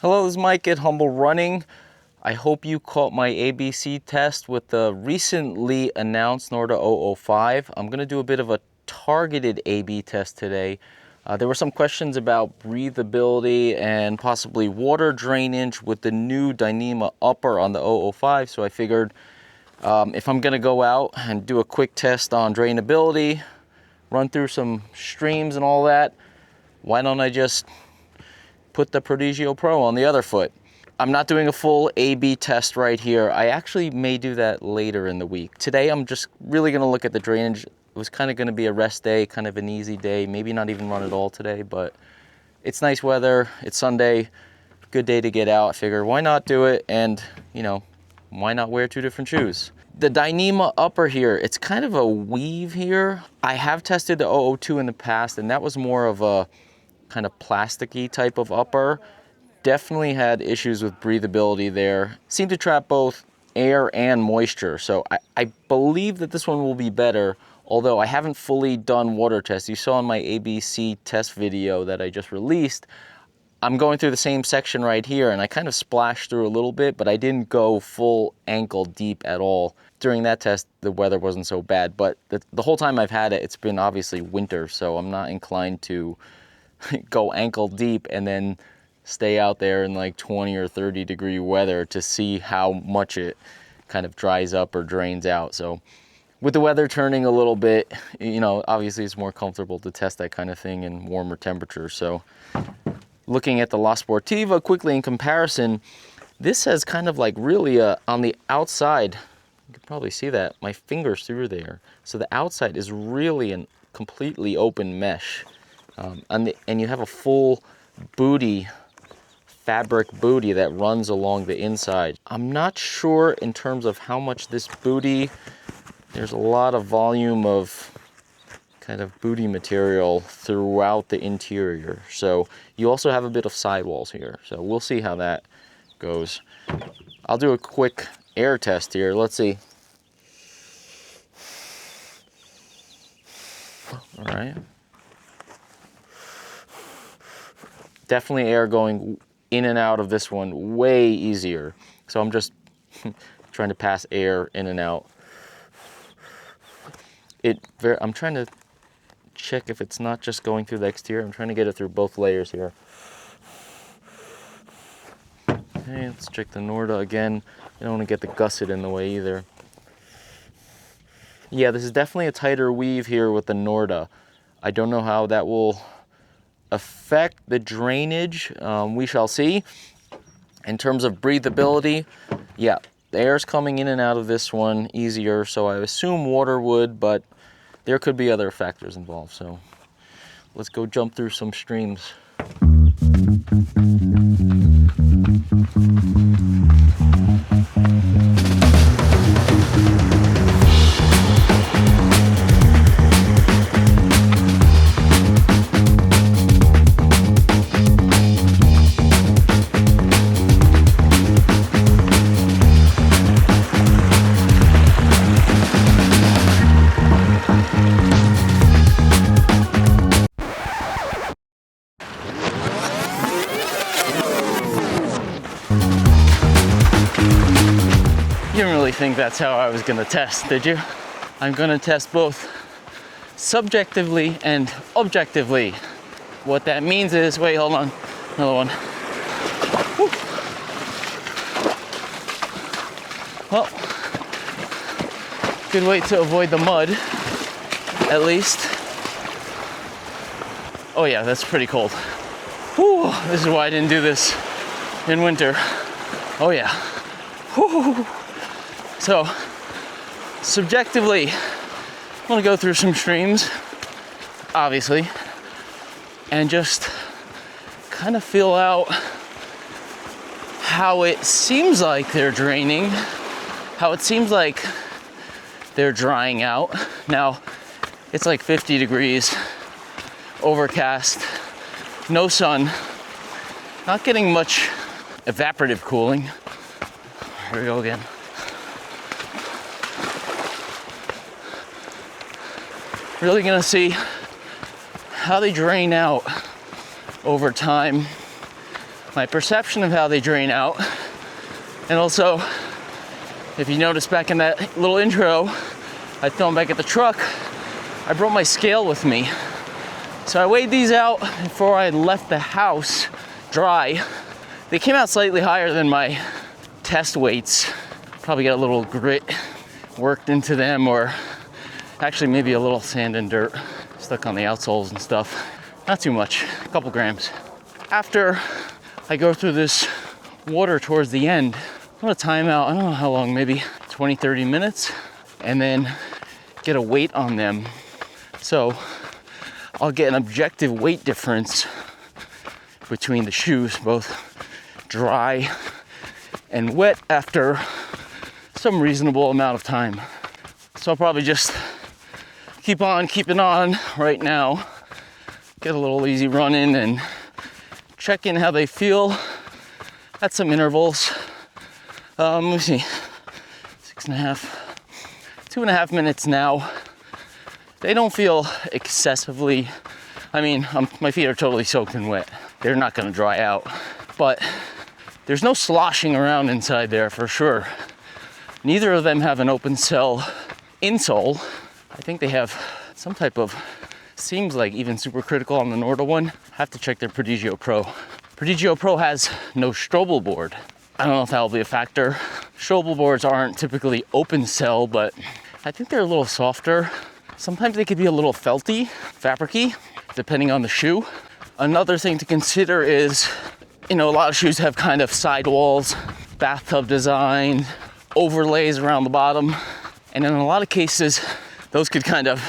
Hello, this is Mike at Humble Running. I hope you caught my ABC test with the recently announced Norda 005. I'm going to do a bit of a targeted A/B test today. There were some questions about breathability and possibly water drainage with the new Dyneema upper on the 005, so I figured if I'm going to go out and do a quick test on drainability, run through some streams and all that, why don't I just put the Prodigio Pro on the other foot. I'm not doing a full A/B test right here. I actually may do that later in the week. Today I'm just really gonna look at the drainage. It was kind of gonna be a rest day, kind of an easy day, maybe not even run at all today, but it's nice weather, it's Sunday, good day to get out. I figure why not do it, and you know, why not wear two different shoes? The Dyneema upper here, it's kind of a weave here. I have tested the 002 in the past, and that was more of a kind of plasticky type of upper. Definitely had issues with breathability there. Seemed to trap both air and moisture. So I believe that this one will be better, although I haven't fully done water tests. You saw in my ABC test video that I just released, I'm going through the same section right here, and I kind of splashed through a little bit, but I didn't go full ankle deep at all. During that test, the weather wasn't so bad, but the whole time I've had it, it's been obviously winter, so I'm not inclined to go ankle deep and then stay out there in like 20 or 30 degree weather to see how much it kind of dries up or drains out. So with the weather turning a little bit, you know, obviously it's more comfortable to test that kind of thing in warmer temperatures. So looking at the La Sportiva quickly in comparison, this has kind of like really on the outside, you can probably see that, my fingers through there. So the outside is really a completely open mesh. And you have a full booty, fabric booty that runs along the inside. I'm not sure in terms of how much this booty, there's a lot of volume of kind of booty material throughout the interior. So you also have a bit of sidewalls here. So we'll see how that goes. I'll do a quick air test here. Let's see. All right. Definitely air going in and out of this one way easier. So I'm just trying to pass air in and out. I'm trying to check if it's not just going through the exterior. I'm trying to get it through both layers here. Okay, let's check the Norda again. I don't want to get the gusset in the way either. Yeah, this is definitely a tighter weave here with the Norda. I don't know how that will affect the drainage. We shall see. In terms of breathability, yeah, the air's coming in and out of this one easier, so I assume water would, but there could be other factors involved. So let's go jump through some streams. You didn't really think that's how I was gonna test, did you? I'm gonna test both subjectively and objectively. What that means is, wait, hold on, another one. Woo. Well, good way to avoid the mud, at least. Oh yeah, that's pretty cold. Whew, this is why I didn't do this in winter. Oh yeah. Whew. So, subjectively, I'm gonna go through some streams, obviously, and just kind of feel out how it seems like they're draining, how it seems like they're drying out. Now, it's like 50 degrees, overcast, no sun, not getting much evaporative cooling. Here we go again. Really gonna see how they drain out over time. my perception of how they drain out. And also, if you notice back in that little intro I filmed back at the truck, I brought my scale with me. So I weighed these out before I left the house dry. They came out slightly higher than my test weights. Probably got a little grit worked into them, or actually maybe a little sand and dirt stuck on the outsoles and stuff. Not too much, a couple grams. After I go through this water towards the end, I'm gonna time out, I don't know how long, maybe 20, 30 minutes, and then get a weight on them. So I'll get an objective weight difference between the shoes, both dry and wet, after some reasonable amount of time. So I'll probably just keep on keeping on right now, get a little easy run in and check in how they feel at some intervals. Let me see, 2.5 minutes now. They don't feel excessively, I mean, my feet are totally soaked and wet. They're not gonna dry out, but there's no sloshing around inside there for sure. Neither of them have an open cell insole. I think they have some type of, seems like even supercritical on the Norda one. Have to check their Prodigio Pro. Prodigio Pro has no Strobel board. I don't know if that'll be a factor. Strobel boards aren't typically open cell, but I think they're a little softer. Sometimes they could be a little felty, fabricy, depending on the shoe. Another thing to consider is, you know, a lot of shoes have kind of sidewalls, bathtub design, overlays around the bottom. And in a lot of cases, those could kind of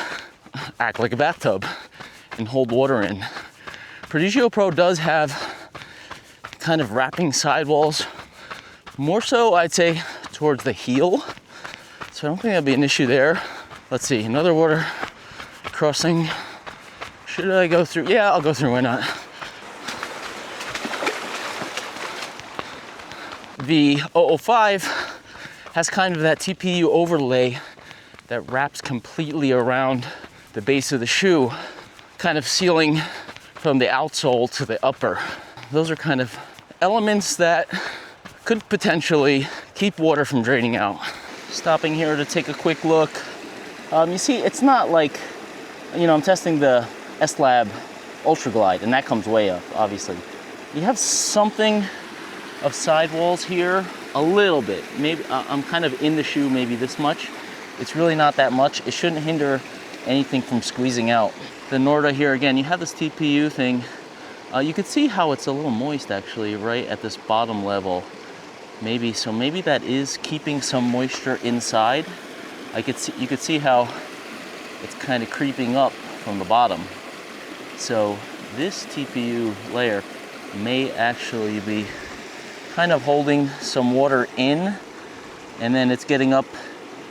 act like a bathtub and hold water in. Prodigio Pro does have kind of wrapping sidewalls, more so I'd say towards the heel. So I don't think that'd be an issue there. Let's see, another water crossing. Should I go through? Yeah, I'll go through, why not? The 005 has kind of that TPU overlay that wraps completely around the base of the shoe, kind of sealing from the outsole to the upper. Those are kind of elements that could potentially keep water from draining out. Stopping here to take a quick look. You see, it's not like, you know, I'm testing the S-Lab Ultra Glide, and that comes way up, obviously. You have something of sidewalls here, a little bit. Maybe I'm kind of in the shoe, maybe this much. It's really not that much. It shouldn't hinder anything from squeezing out. The Norda here, again, you have this TPU thing. You can see how it's a little moist, actually, right at this bottom level. Maybe that is keeping some moisture inside. You could see how it's kind of creeping up from the bottom. So this TPU layer may actually be kind of holding some water in, and then it's getting up,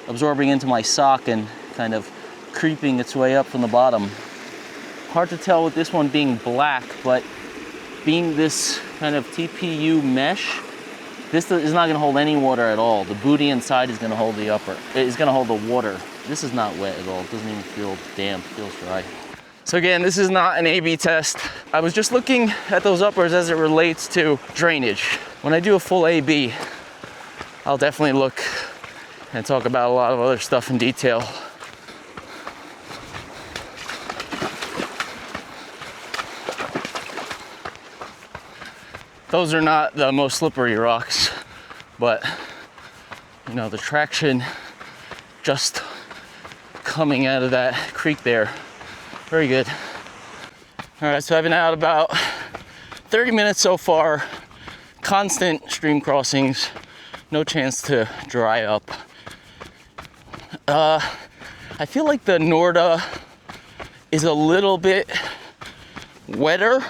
absorbing into my sock and kind of creeping its way up from the bottom. Hard to tell with this one being black, but being this kind of TPU mesh, this is not going to hold any water at all. The booty inside is going to hold the upper. It's going to hold the water. This is not wet at all. It doesn't even feel damp. It feels dry. So again, this is not an A/B test. I was just looking at those uppers as it relates to drainage. When I do a full A/B, I'll definitely look and talk about a lot of other stuff in detail. Those are not the most slippery rocks, but you know, the traction just coming out of that creek there, very good. All right, so I've been out about 30 minutes so far, constant stream crossings, no chance to dry up. I feel like the Norda is a little bit wetter,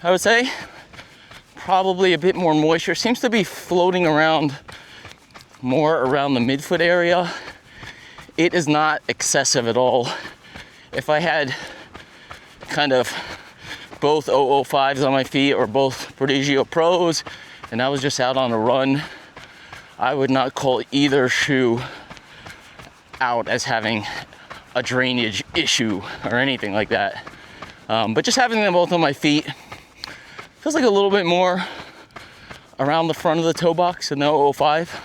I would say. Probably a bit more moisture. Seems to be floating around more around the midfoot area. It is not excessive at all. If I had kind of both 005s on my feet or both Prodigio Pros and I was just out on a run, I would not call either shoe out as having a drainage issue or anything like that. But just having them both on my feet Feels like a little bit more around the front of the toe box in the 005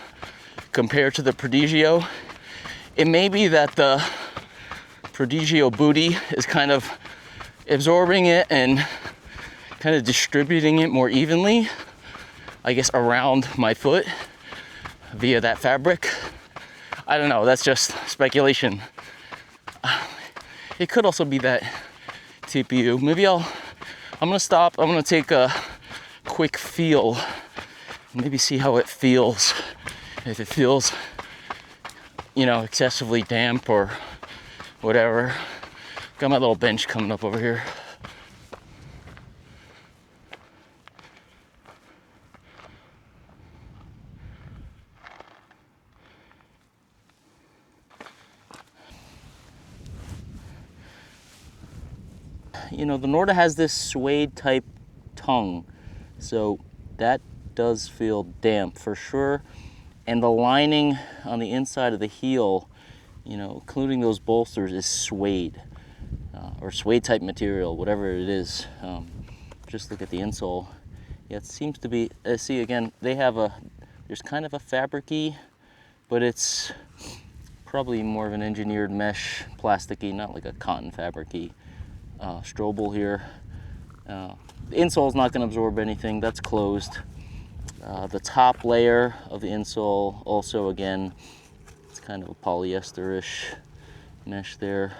compared to the Prodigio. It may be that the Prodigio booty is kind of absorbing it and kind of distributing it more evenly, I guess, around my foot via that fabric. I don't know, that's just speculation. It could also be that TPU. Maybe I'm gonna stop, I'm gonna take a quick feel, maybe see how it feels. If it feels, you know, excessively damp or whatever. Got my little bench coming up over here. You know, the Norda has this suede type tongue, so that does feel damp for sure. And the lining on the inside of the heel, you know, including those bolsters, is suede or suede type material, whatever it is. Just look at the insole. Yeah, it seems to be, see again, they have there's kind of a fabric-y, but it's probably more of an engineered mesh, plasticky, not like a cotton fabric-y. Strobel here. The insole is not going to absorb anything, that's closed. The top layer of the insole also, again, it's kind of a polyester-ish mesh there.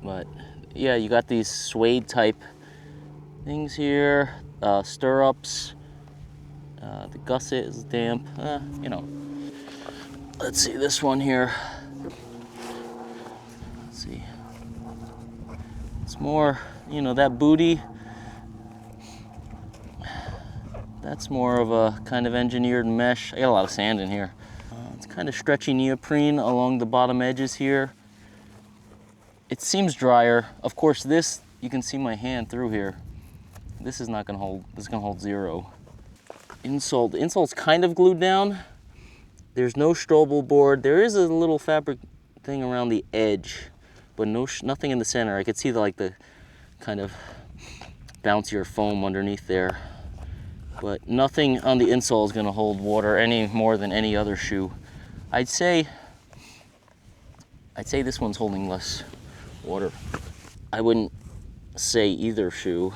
But yeah, you got these suede type things here, stirrups. The gusset is damp, you know. Let's see this one here. Let's see. It's more, you know, that booty, that's more of a kind of engineered mesh. I got a lot of sand in here. It's kind of stretchy neoprene along the bottom edges here. It seems drier. Of course, this, you can see my hand through here. This is not gonna hold, this is gonna hold zero. Insole, the insole's kind of glued down. There's no Strobel board. There is a little fabric thing around the edge, but nothing in the center. I could see the kind of bouncier foam underneath there, but nothing on the insole is going to hold water any more than any other shoe. I'd say this one's holding less water. I wouldn't say either shoe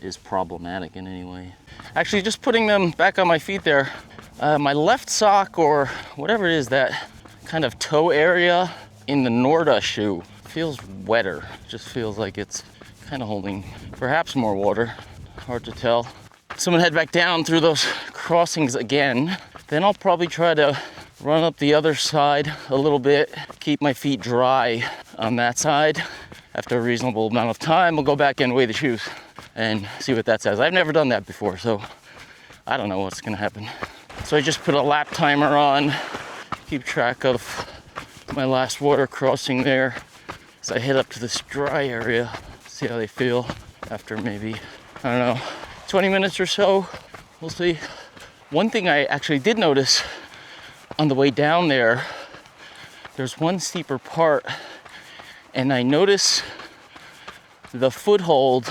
is problematic in any way. Actually, just putting them back on my feet there, my left sock, or whatever it is, that kind of toe area in the Norda shoe, feels wetter. Just feels like it's kind of holding perhaps more water. Hard to tell. So I'm gonna head back down through those crossings again. Then I'll probably try to run up the other side a little bit, keep my feet dry on that side. After a reasonable amount of time, I'll go back and weigh the shoes and see what that says. I've never done that before, so I don't know what's gonna happen. So I just put a lap timer on, keep track of my last water crossing there as I head up to this dry area, see how they feel after maybe, I don't know, 20 minutes or so. We'll see. One thing I actually did notice on the way down there, there's one steeper part, and I noticed the foothold,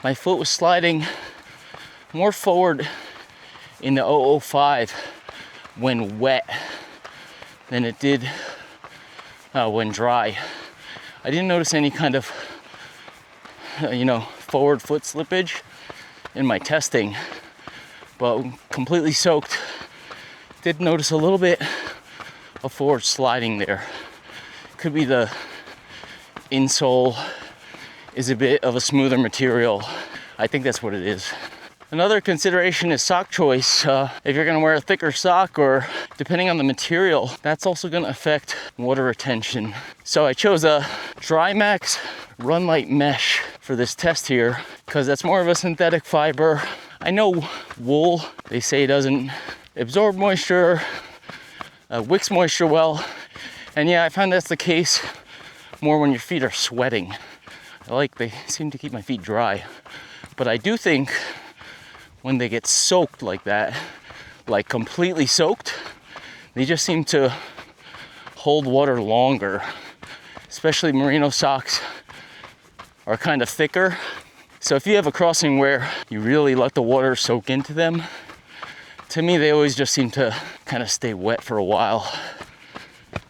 my foot was sliding more forward in the 005 when wet than it did when dry. I didn't notice any kind of, forward foot slippage in my testing, but completely soaked. Did notice a little bit of forward sliding there. Could be the insole is a bit of a smoother material. I think that's what it is. Another consideration is sock choice. If you're gonna wear a thicker sock, or depending on the material, that's also gonna affect water retention. So I chose a Drymax Run Light Mesh for this test here, because that's more of a synthetic fiber. I know wool, they say, doesn't absorb moisture, wicks moisture well. And yeah, I find that's the case more when your feet are sweating. They seem to keep my feet dry. But I do think when they get soaked like that, like completely soaked, they just seem to hold water longer. Especially merino socks are kind of thicker, So if you have a crossing where you really let the water soak into them, to me, they always just seem to kind of stay wet for a while.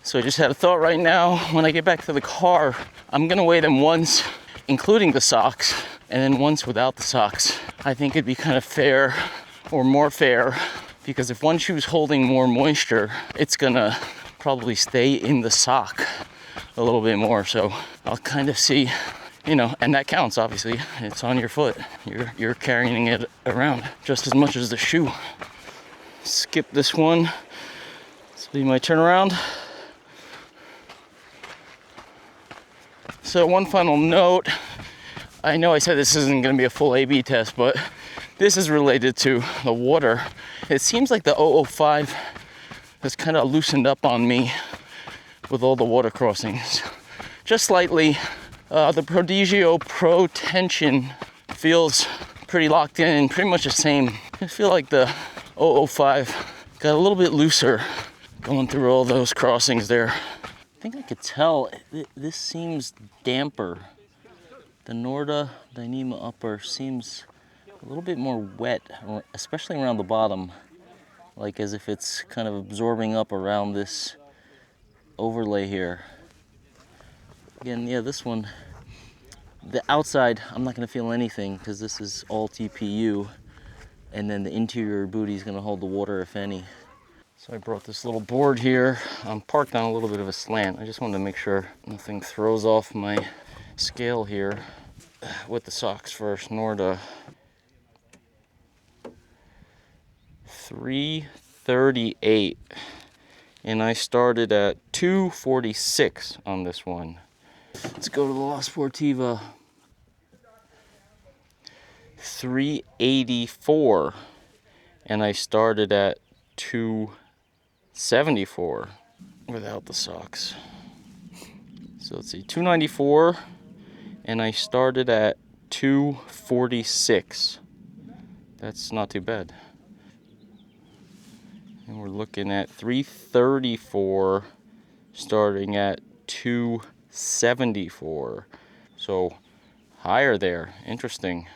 So I just had a thought right now, when I get back to the car, I'm gonna weigh them once, including the socks, and then once without the socks. I think it'd be kind of fair, or more fair, because if one shoe's holding more moisture, it's gonna probably stay in the sock a little bit more. So I'll kind of see, you know, and that counts, obviously. It's on your foot. You're carrying it around just as much as the shoe. Skip this one. So you might turn around. So one final note. I know I said this isn't going to be a full A/B test, but this is related to the water. It seems like the 005 has kind of loosened up on me with all the water crossings. Just slightly. The Prodigio Pro tension feels pretty locked in, pretty much the same. I feel like the 005 got a little bit looser going through all those crossings there. I think I could tell this seems damper. The Norda Dyneema upper seems a little bit more wet, especially around the bottom, like as if it's kind of absorbing up around this overlay here. Again, yeah, this one, the outside, I'm not gonna feel anything because this is all TPU, and then the interior booty is gonna hold the water, if any. So I brought this little board here. I'm parked on a little bit of a slant. I just wanted to make sure nothing throws off my scale here. With the socks first, Norda. 338. And I started at 246 on this one. Let's go to the La Sportiva. 384. And I started at 274 without the socks. So let's see, 294, and I started at 246. That's not too bad. And we're looking at 334, starting at 274. So higher there, interesting.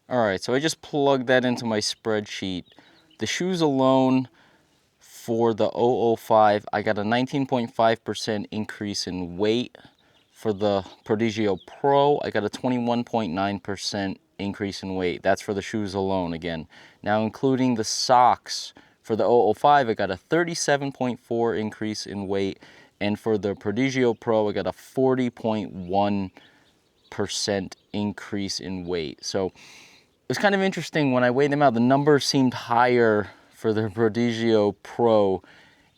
All right, so I just plugged that into my spreadsheet. The shoes alone for the 005, I got a 19.5% increase in weight. For the Prodigio Pro, I got a 21.9% increase in weight. That's for the shoes alone again. Now including the socks, for the 005, I got a 37.4 increase in weight. And for the Prodigio Pro, I got a 40.1% increase in weight. So it was kind of interesting when I weighed them out. The numbers seemed higher for the Prodigio Pro,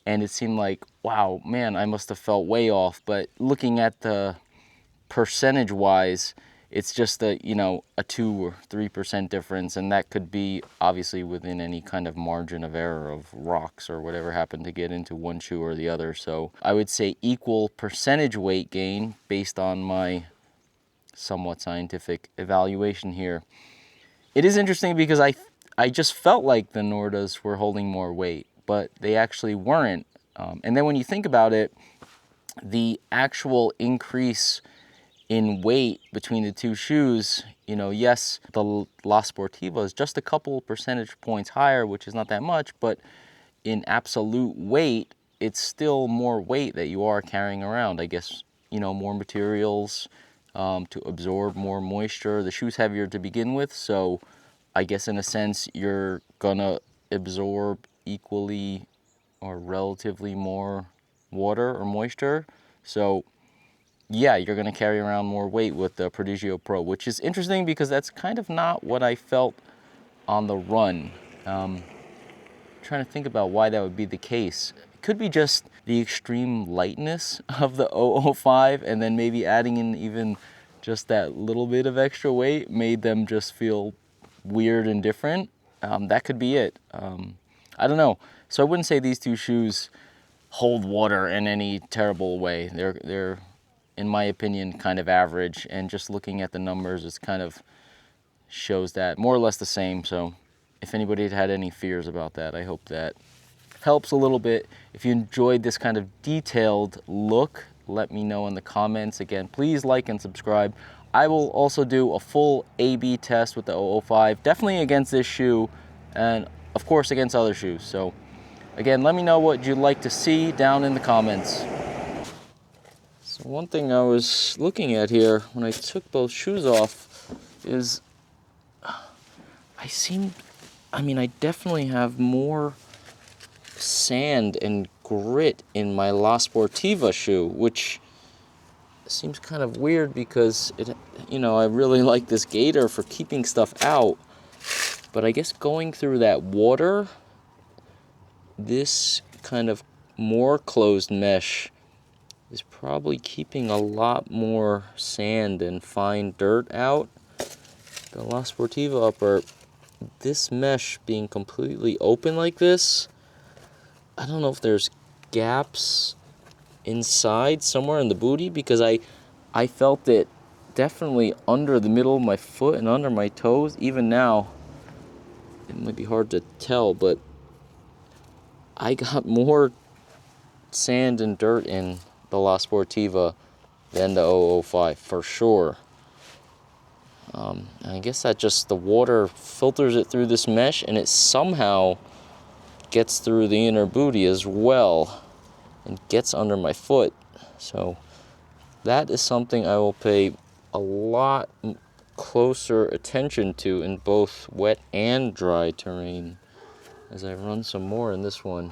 and it seemed like, wow, man, I must have felt way off. But looking at the percentage wise, it's just a, you know, a 2 or 3% difference, and that could be obviously within any kind of margin of error of rocks or whatever happened to get into one shoe or the other. So I would say equal percentage weight gain based on my somewhat scientific evaluation here. It is interesting because I just felt like the Nordas were holding more weight, but they actually weren't. And then when you think about it, the actual increase in weight between the two shoes, you know, yes, the La Sportiva is just a couple percentage points higher, which is not that much, but in absolute weight, it's still more weight that you are carrying around. I guess, you know, more materials to absorb more moisture. The shoe's heavier to begin with, so I guess in a sense, you're gonna absorb equally or relatively more water or moisture. So yeah, you're gonna carry around more weight with the Prodigio Pro, which is interesting because that's kind of not what I felt on the run. Trying to think about why that would be the case. It could be just the extreme lightness of the 005, and then maybe adding in even just that little bit of extra weight made them just feel weird and different. That could be it. I don't know. So I wouldn't say these two shoes hold water in any terrible way. They're in my opinion, kind of average, and just looking at the numbers, it's kind of shows that more or less the same. So if anybody had any fears about that, I hope that helps a little bit. If you enjoyed this kind of detailed look, let me know in the comments. Again, please like and subscribe. I will also do a full A/B test with the 005, definitely against this shoe, and of course against other shoes. So again, let me know what you'd like to see down in the comments. So one thing I was looking at here when I took both shoes off is I definitely have more sand and grit in my La Sportiva shoe, which seems kind of weird because I really like this gaiter for keeping stuff out, but I guess going through that water, this kind of more closed mesh is probably keeping a lot more sand and fine dirt out. The La Sportiva upper, this mesh being completely open like this, I don't know if there's gaps inside somewhere in the booty, because I felt it definitely under the middle of my foot and under my toes. Even now, it might be hard to tell, but I got more sand and dirt in the La Sportiva than the 005 for sure. And I guess that just the water filters it through this mesh, and it somehow gets through the inner booty as well and gets under my foot. So that is something I will pay a lot closer attention to in both wet and dry terrain as I run some more in this one.